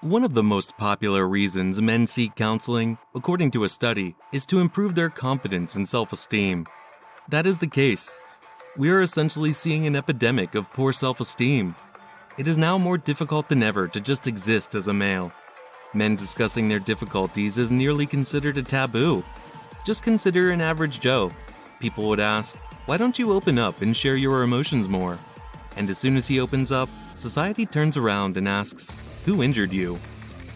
One of the most popular reasons men seek counseling, according to a study, is to improve their confidence and self-esteem. That is the case. We are essentially seeing an epidemic of poor self-esteem. It is now more difficult than ever to just exist as a male. Men discussing their difficulties is nearly considered a taboo. Just consider an average Joe. People would ask, "Why don't you open up and share your emotions more?" And as soon as he opens up, society turns around and asks, "Who injured you?"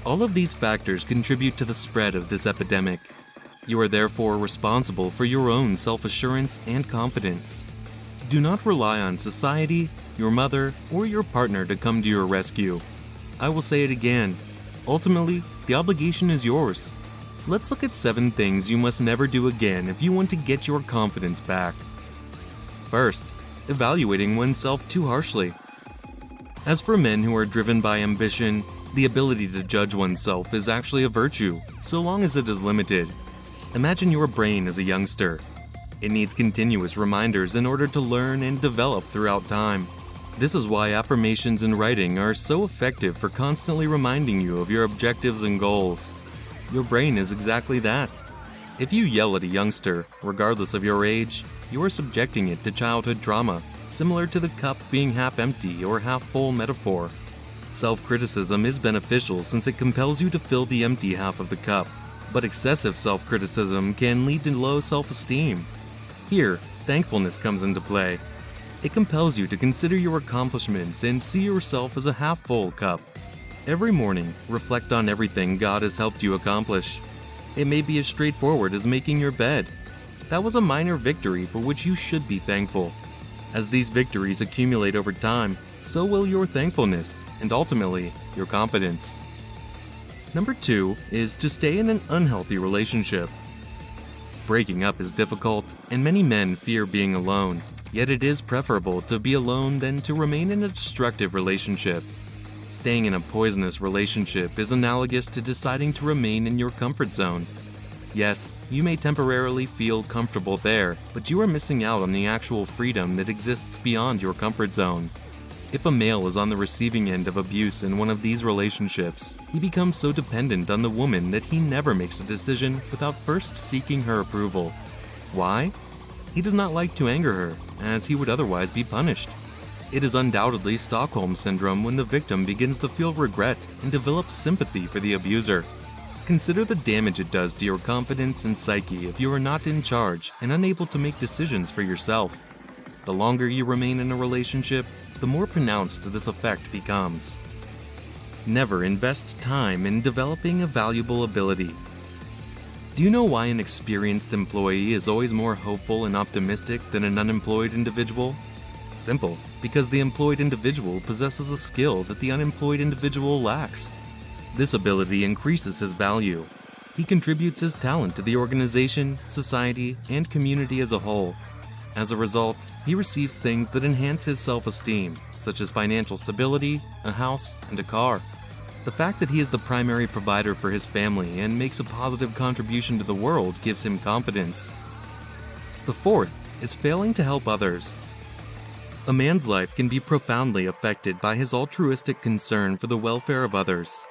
All of these factors contribute to the spread of this epidemic. You are therefore responsible for your own self-assurance and confidence. Do not rely on society, your mother, or your partner to come to your rescue. I will say it again. Ultimately, the obligation is yours. Let's look at 7 things you must never do again if you want to get your confidence back. First, evaluating oneself too harshly. As for men who are driven by ambition, the ability to judge oneself is actually a virtue, so long as it is limited. Imagine your brain as a youngster. It needs continuous reminders in order to learn and develop throughout time. This is why affirmations and writing are so effective for constantly reminding you of your objectives and goals. Your brain is exactly that. If you yell at a youngster, regardless of your age, you are subjecting it to childhood trauma, similar to the cup being half empty or half full metaphor. Self-criticism is beneficial since it compels you to fill the empty half of the cup, but excessive self-criticism can lead to low self-esteem. Here, thankfulness comes into play. It compels you to consider your accomplishments and see yourself as a half-full cup. Every morning, reflect on everything God has helped you accomplish. It may be as straightforward as making your bed. That was a minor victory for which you should be thankful. As these victories accumulate over time, so will your thankfulness, and ultimately, your confidence. Number 2 is to stay in an unhealthy relationship. Breaking up is difficult, and many men fear being alone, yet it is preferable to be alone than to remain in a destructive relationship. Staying in a poisonous relationship is analogous to deciding to remain in your comfort zone. Yes, you may temporarily feel comfortable there, but you are missing out on the actual freedom that exists beyond your comfort zone. If a male is on the receiving end of abuse in one of these relationships, he becomes so dependent on the woman that he never makes a decision without first seeking her approval. Why? He does not like to anger her, as he would otherwise be punished. It is undoubtedly Stockholm Syndrome when the victim begins to feel regret and develops sympathy for the abuser. Consider the damage it does to your confidence and psyche if you are not in charge and unable to make decisions for yourself. The longer you remain in a relationship, the more pronounced this effect becomes. Never invest time in developing a valuable ability. Do you know why an experienced employee is always more hopeful and optimistic than an unemployed individual? Simple, because the employed individual possesses a skill that the unemployed individual lacks. This ability increases his value. He contributes his talent to the organization, society, and community as a whole. As a result, he receives things that enhance his self-esteem, such as financial stability, a house, and a car. The fact that he is the primary provider for his family and makes a positive contribution to the world gives him confidence. The 4th is failing to help others. A man's life can be profoundly affected by his altruistic concern for the welfare of others.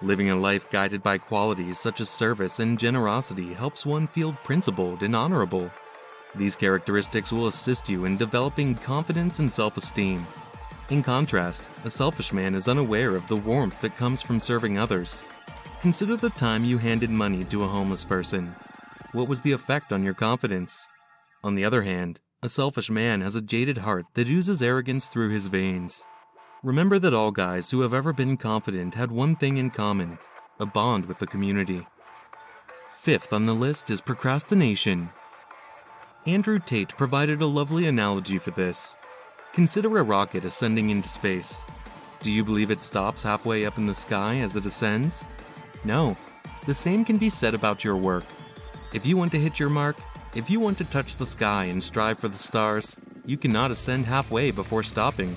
Living a life guided by qualities such as service and generosity helps one feel principled and honorable. These characteristics will assist you in developing confidence and self-esteem. In contrast, a selfish man is unaware of the warmth that comes from serving others. Consider the time you handed money to a homeless person. What was the effect on your confidence? On the other hand, a selfish man has a jaded heart that oozes arrogance through his veins. Remember that all guys who have ever been confident had one thing in common: a bond with the community. 5th on the list is procrastination. Andrew Tate provided a lovely analogy for this. Consider a rocket ascending into space. Do you believe it stops halfway up in the sky as it ascends? No. The same can be said about your work. If you want to hit your mark, if you want to touch the sky and strive for the stars, you cannot ascend halfway before stopping.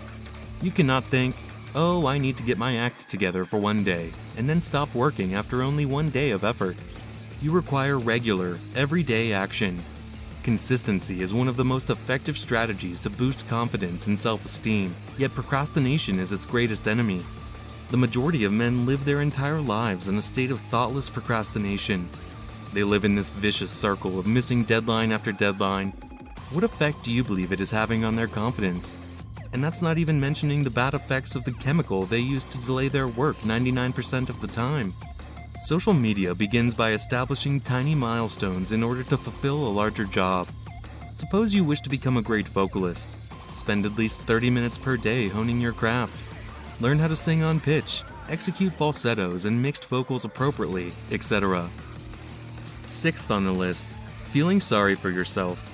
You cannot think, "Oh, I need to get my act together for one day," and then stop working after only one day of effort. You require regular, everyday action. Consistency is one of the most effective strategies to boost confidence and self-esteem, yet procrastination is its greatest enemy. The majority of men live their entire lives in a state of thoughtless procrastination. They live in this vicious circle of missing deadline after deadline. What effect do you believe it is having on their confidence? And that's not even mentioning the bad effects of the chemical they use to delay their work 99% of the time. Social media begins by establishing tiny milestones in order to fulfill a larger job. Suppose you wish to become a great vocalist. Spend at least 30 minutes per day honing your craft. Learn how to sing on pitch, execute falsettos and mixed vocals appropriately, etc. Sixth on the list, feeling sorry for yourself.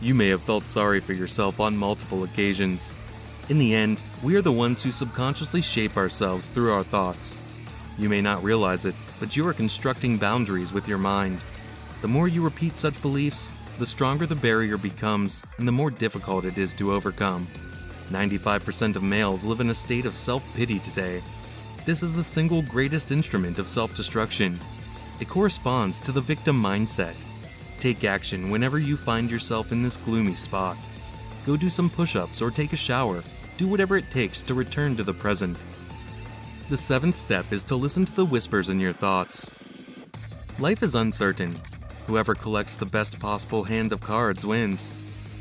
You may have felt sorry for yourself on multiple occasions. In the end, we are the ones who subconsciously shape ourselves through our thoughts. You may not realize it, but you are constructing boundaries with your mind. The more you repeat such beliefs, the stronger the barrier becomes and the more difficult it is to overcome. 95% of males live in a state of self-pity today. This is the single greatest instrument of self-destruction. It corresponds to the victim mindset. Take action whenever you find yourself in this gloomy spot. Go do some push-ups or take a shower. Do whatever it takes to return to the present. The seventh step is to listen to the whispers in your thoughts. Life is uncertain. Whoever collects the best possible hand of cards wins.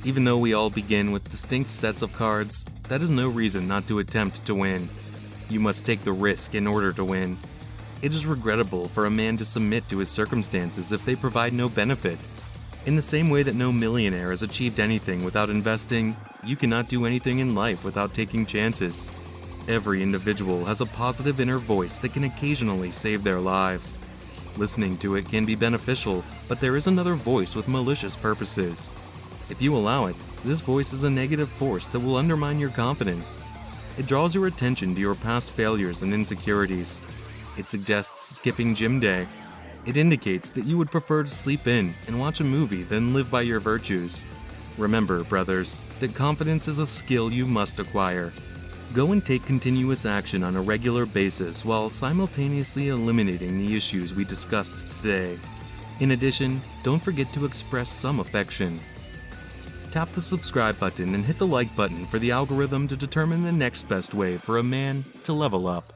Even though we all begin with distinct sets of cards, that is no reason not to attempt to win. You must take the risk in order to win. It is regrettable for a man to submit to his circumstances if they provide no benefit. In the same way that no millionaire has achieved anything without investing, you cannot do anything in life without taking chances. Every individual has a positive inner voice that can occasionally save their lives. Listening to it can be beneficial, but there is another voice with malicious purposes. If you allow it, this voice is a negative force that will undermine your confidence. It draws your attention to your past failures and insecurities. It suggests skipping gym day. It indicates that you would prefer to sleep in and watch a movie than live by your virtues. Remember, brothers, that confidence is a skill you must acquire. Go and take continuous action on a regular basis while simultaneously eliminating the issues we discussed today. In addition, don't forget to express some affection. Tap the subscribe button and hit the like button for the algorithm to determine the next best way for a man to level up.